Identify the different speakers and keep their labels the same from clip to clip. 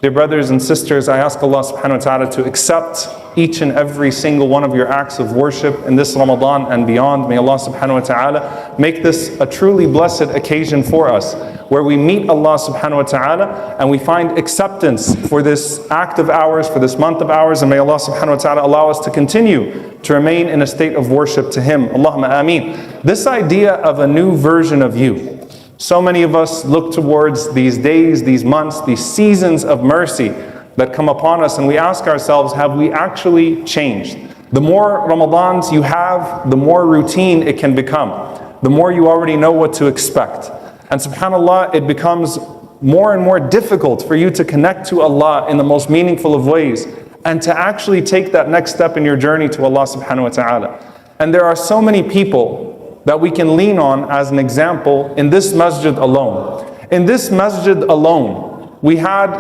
Speaker 1: Dear brothers and sisters, I ask Allah subhanahu wa ta'ala to accept each and every single one of your acts of worship in this Ramadan and beyond. May Allah subhanahu wa ta'ala make this a truly blessed occasion for us, where we meet Allah subhanahu wa ta'ala and we find acceptance for this act of ours, for this month of ours, and may Allah subhanahu wa ta'ala allow us to continue to remain in a state of worship to Him. Allahumma ameen. This idea of a new version of you. So many of us look towards these days, these months, these seasons of mercy that come upon us, and we ask ourselves, have we actually changed? The more Ramadans you have, the more routine it can become. The more you already know what to expect. And subhanAllah, it becomes more and more difficult for you to connect to Allah in the most meaningful of ways, and to actually take that next step in your journey to Allah subhanahu wa ta'ala. And there are so many people that we can lean on as an example in this masjid alone. In this masjid alone, we had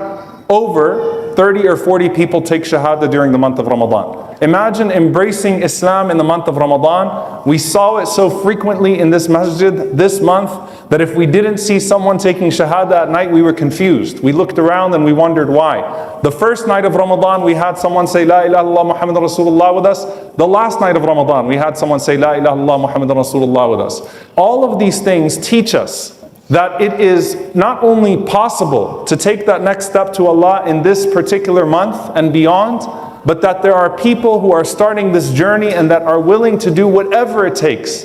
Speaker 1: over 30 or 40 people take shahada during the month of Ramadan. Imagine embracing Islam in the month of Ramadan. We saw it so frequently in this masjid this month that if we didn't see someone taking shahada at night, we were confused. We looked around and we wondered why. The first night of Ramadan, we had someone say La ilaha illallah Muhammad Rasulullah with us. The last night of Ramadan, we had someone say La ilaha illallah Muhammad Rasulullah with us. All of these things teach us that it is not only possible to take that next step to Allah in this particular month and beyond, but that there are people who are starting this journey and that are willing to do whatever it takes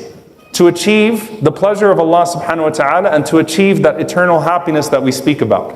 Speaker 1: to achieve the pleasure of Allah subhanahu wa ta'ala and to achieve that eternal happiness that we speak about.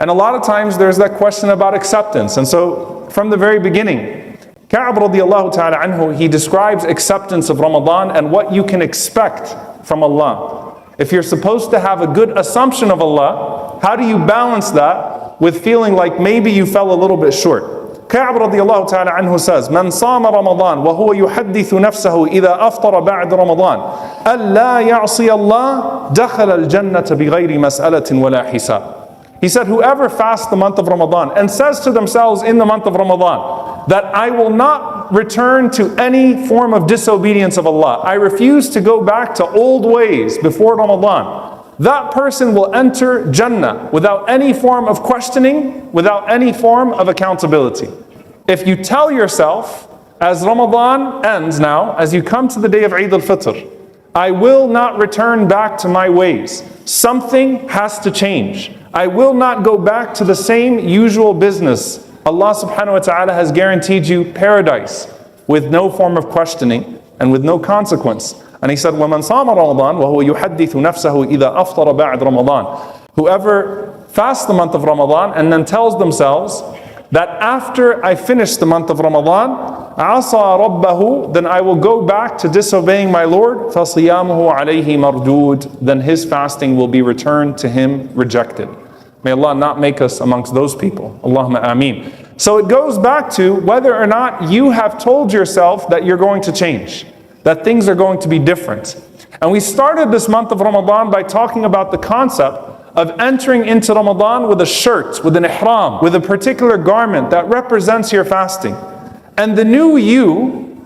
Speaker 1: And a lot of times there's that question about acceptance. And so from the very beginning, Ka'b radiallahu ta'ala anhu, he describes acceptance of Ramadan and what you can expect from Allah. If you're supposed to have a good assumption of Allah, how do you balance that with feeling like maybe you fell a little bit short? Ka'b radiallahu ta'ala anhu says, Man sama Ramadan wa huwa yuhaddithu nafsahu idha aftara ba'd Ramadan alla ya'si Allah dakhala al-jannata bighayri mas'alatin wala hisab. He said, whoever fasts the month of Ramadan and says to themselves in the month of Ramadan that I will not return to any form of disobedience of Allah, I refuse to go back to old ways before Ramadan, that person will enter Jannah without any form of questioning, without any form of accountability. If you tell yourself, as Ramadan ends now, as you come to the day of Eid al-Fitr, I will not return back to my ways. Something has to change. I will not go back to the same usual business. Allah subhanahu wa ta'ala has guaranteed you paradise with no form of questioning and with no consequence. And He said, وَمَنْ صَامَ رَمَضَانَ وَهُوَ يُحَدِّثُ نَفْسَهُ إِذَا أَفْطَرَ بَعْدَ رَمَضَانَ. Whoever fasts the month of Ramadan and then tells themselves that after I finish the month of Ramadan, عَصَى رَبَّهُ, then I will go back to disobeying my Lord, فَصِيَامُهُ عَلَيْهِ مَرْدُودٌ, then his fasting will be returned to him rejected. May Allah not make us amongst those people. Allahumma ameen. So it goes back to whether or not you have told yourself that you're going to change, that things are going to be different. And we started this month of Ramadan by talking about the concept of entering into Ramadan with a shirt, with an ihram, with a particular garment that represents your fasting. And the new you,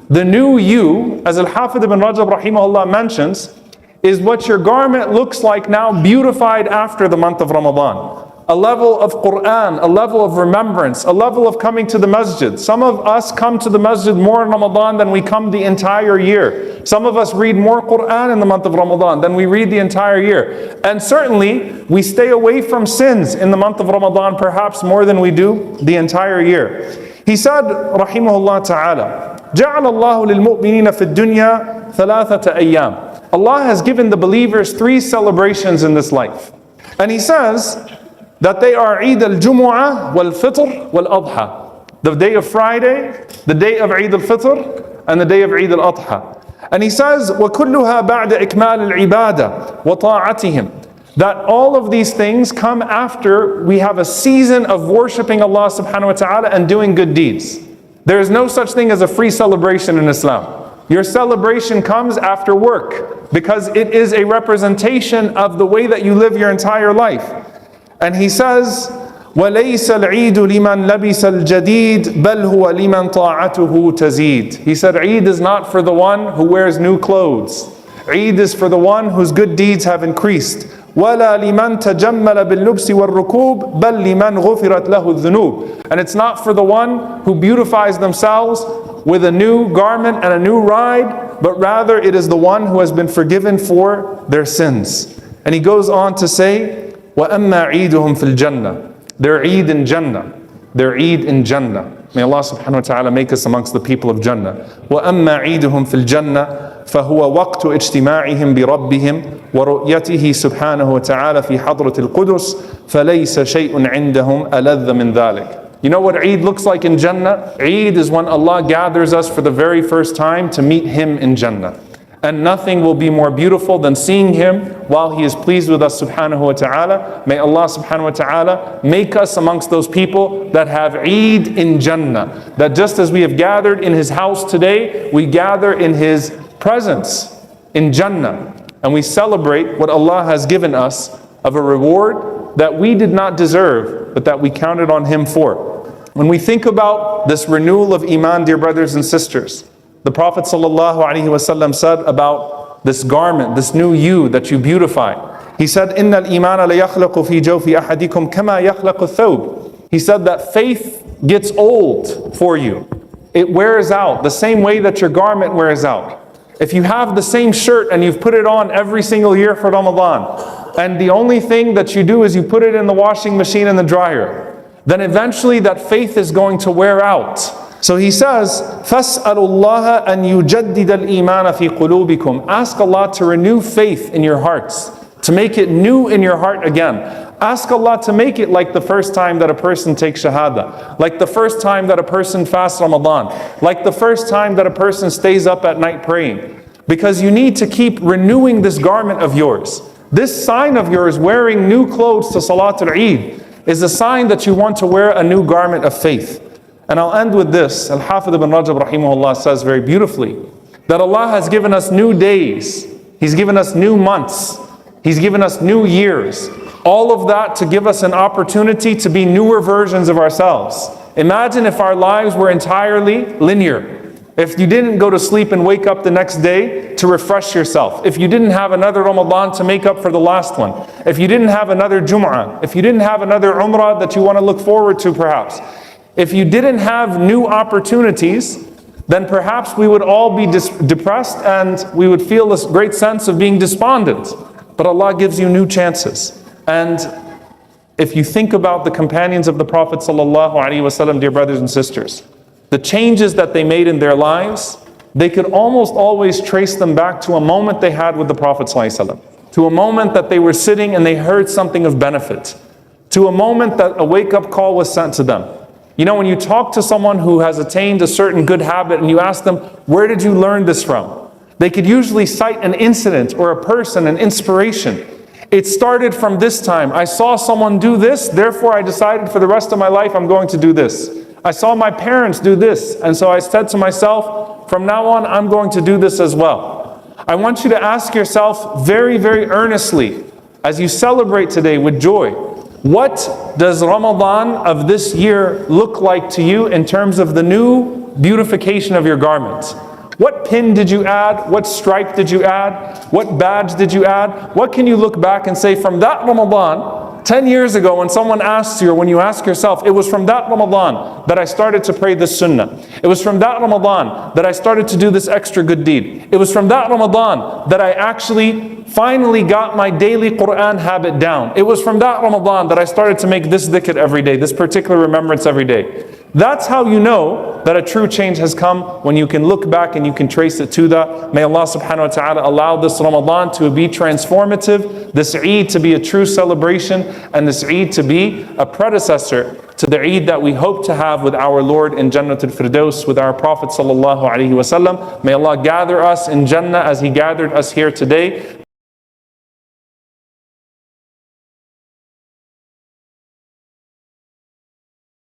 Speaker 1: as Al-Hafidh ibn Rajab rahimahullah mentions, is what your garment looks like now, beautified after the month of Ramadan. A level of Quran, a level of remembrance, a level of coming to the masjid. Some of us come to the masjid more in Ramadan than we come the entire year. Some of us read more Quran in the month of Ramadan than we read the entire year. And certainly, we stay away from sins in the month of Ramadan perhaps more than we do the entire year. He said, rahimahullah ta'ala, جَعَلَ اللَّهُ لِلْمُؤْمِنِينَ فِي الدُّنْيَا ثَلَاثَةَ أَيَّامٍ. Allah has given the believers 3 celebrations in this life. And He says that they are Eid al-Jumu'ah wal-Fitr wal-Adha. The day of Friday, the day of Eid al-Fitr, and the day of Eid al-Adha. And He says, وَكُلُّهَا بَعْدَ إِكْمَالِ الْعِبَادَةِ وَطَاعَتِهِمْ. That all of these things come after we have a season of worshiping Allah subhanahu wa ta'ala and doing good deeds. There is no such thing as a free celebration in Islam. Your celebration comes after work because it is a representation of the way that you live your entire life. And he says, وَلَيْسَ الْعِيدُ لِمَنْ لَبِسَ الْجَدِيدِ بَلْ هُوَ لِمَنْ طَاعَتُهُ تَزِيدُ. He said, Eid is not for the one who wears new clothes. Eid is for the one whose good deeds have increased. وَلَا لِمَنْ تَجَمَّلَ بِاللُّبْسِ وَالرُّكُوبِ بَلْ لِمَنْ غُفِرَتْ لَهُ الذُّنُوبِ. And it's not for the one who beautifies themselves with a new garment and a new ride, but rather it is the one who has been forgiven for their sins. And he goes on to say, وَأَمَّا عِيدُهُمْ فِي الْجَنَّةِ. Their Eid in Jannah. Their Eid in Jannah. May Allah subhanahu wa ta'ala make us amongst the people of Jannah. وَأَمَّا عِيدُهُمْ فِي الْجَنَّةِ فهو وقت اجتماعهم بربهم ورؤيته سبحانه وتعالى في حضرة القدس فليس شيء عندهم ألذ من ذلك. You know what Eid looks like in Jannah? Eid is when Allah gathers us for the very first time to meet Him in Jannah. And nothing will be more beautiful than seeing Him while He is pleased with us subhanahu wa ta'ala. May Allah subhanahu wa ta'ala make us amongst those people that have Eid in Jannah. That just as we have gathered in His house today, we gather in His presence in Jannah. And we celebrate what Allah has given us of a reward that we did not deserve, but that we counted on Him for. When we think about this renewal of iman, dear brothers and sisters, the Prophet ﷺ said about this garment, this new you that you beautify. He said, إِنَّ الْإِيمَانَ لَيَخْلَقُ فِي جَوْفِ أَحَدِكُمْ كَمَا يَخْلَقُ الثَّوْبِ. He said that faith gets old for you. It wears out the same way that your garment wears out. If you have the same shirt and you've put it on every single year for Ramadan, and the only thing that you do is you put it in the washing machine and the dryer, then eventually that faith is going to wear out. So he says, فَاسْأَلُوا اللَّهَ أَنْ يُجَدِّدَ الْإِيمَانَ فِي قُلُوبِكُمْ. Ask Allah to renew faith in your hearts, to make it new in your heart again. Ask Allah to make it like the first time that a person takes shahada, like the first time that a person fasts Ramadan, like the first time that a person stays up at night praying. Because you need to keep renewing this garment of yours. This sign of yours, wearing new clothes to Salatul Eid, is a sign that you want to wear a new garment of faith. And I'll end with this. Al-Hafidh ibn Rajab rahimahullah says very beautifully that Allah has given us new days. He's given us new months. He's given us new years. All of that to give us an opportunity to be newer versions of ourselves. Imagine if our lives were entirely linear. If you didn't go to sleep and wake up the next day to refresh yourself. If you didn't have another Ramadan to make up for the last one. If you didn't have another Jum'ah. If you didn't have another Umrah that you want to look forward to perhaps. If you didn't have new opportunities, then perhaps we would all be depressed and we would feel this great sense of being despondent. But Allah gives you new chances. And if you think about the companions of the Prophet ﷺ, dear brothers and sisters, the changes that they made in their lives, they could almost always trace them back to a moment they had with the Prophet ﷺ, to a moment that they were sitting and they heard something of benefit, to a moment that a wake-up call was sent to them. You know, when you talk to someone who has attained a certain good habit and you ask them, where did you learn this from? They could usually cite an incident or a person, an inspiration. It started from this time. I saw someone do this, therefore I decided for the rest of my life I'm going to do this. I saw my parents do this, and so I said to myself, from now on I'm going to do this as well. I want you to ask yourself very, very earnestly, as you celebrate today with joy, what does Ramadan of this year look like to you in terms of the new beautification of your garments? What pin did you add? What stripe did you add? What badge did you add? What can you look back and say from that Ramadan, 10 years ago when someone asks you, or when you ask yourself, it was from that Ramadan that I started to pray this sunnah. It was from that Ramadan that I started to do this extra good deed. It was from that Ramadan that I actually finally got my daily Quran habit down. It was from that Ramadan that I started to make this dhikr every day, this particular remembrance every day. That's how you know that a true change has come, when you can look back and you can trace it to that. May Allah subhanahu wa ta'ala allow this Ramadan to be transformative, this Eid to be a true celebration, and this Eid to be a predecessor to the Eid that we hope to have with our Lord in Jannatul Firdaus, with our Prophet sallallahu alaihi wasallam. May Allah gather us in Jannah as He gathered us here today.